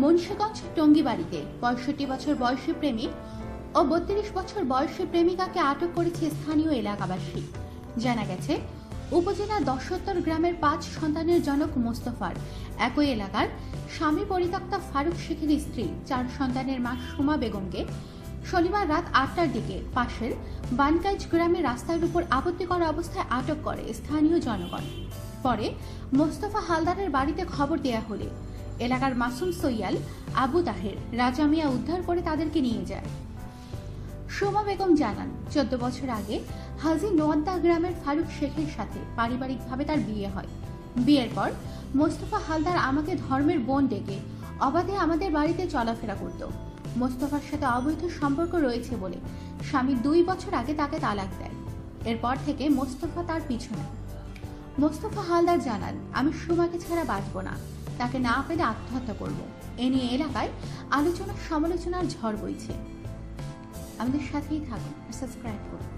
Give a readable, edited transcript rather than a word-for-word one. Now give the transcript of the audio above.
মুন্সিগঞ্জ টঙ্গীবাড়িতে ৬৫ বছর বয়সী প্রেমিক ও ৩২ বছর বয়সী প্রেমিকাকে আটক করেছে স্থানীয় এলাকাবাসী। জানা গেছে, উপজেলা দশোত্তর গ্রামের ৫ সন্তানের জনক মোস্তফার একই এলাকার স্বামী পরিত্যক্তা ফারুক শেখের স্ত্রী ৪ সন্তানের মা সুমা বেগমকে শনিবার রাত ৮টার দিকে পাশের বানকাইজ গ্রামের রাস্তার উপর আপত্তিকর অবস্থায় আটক করে স্থানীয় জনগণ। পরে মোস্তফা হালদারের বাড়িতে খবর দেয়া হলে এলাকার মাসুম সৈয়াল, আবু তাহের, রাজা মিয়া উদ্ধার করে তাদেরকে নিয়ে যায়। সুমা বেগম জানান, ১৪ বছর আগে হাজি নোয়াদ্দা গ্রামের ফারুক শেখের সাথে পারিবারিকভাবে তার বিয়ে হয়। বিয়ের পর মোস্তফা হালদার আমাকে ধর্মের বোন ডেকে অবাধে আমাদের বাড়িতে চলাফেরা করত। মোস্তফার সাথে অবৈধ সম্পর্ক রয়েছে বলে স্বামী ২ বছর আগে তাকে তালাক দেয়। এরপর থেকে মোস্তফা তার পিছু নেয়। মোস্তফা হালদার জানান, আমি সুমাকে ছাড়া বাঁচব না, তাকে না পেলে আত্মহত্যা করব। এ নিয়ে এলাকায় আলোচনা সমালোচনার ঝড় বইছে। আমাদের সাথেই থাকুন, সাবস্ক্রাইব করুন।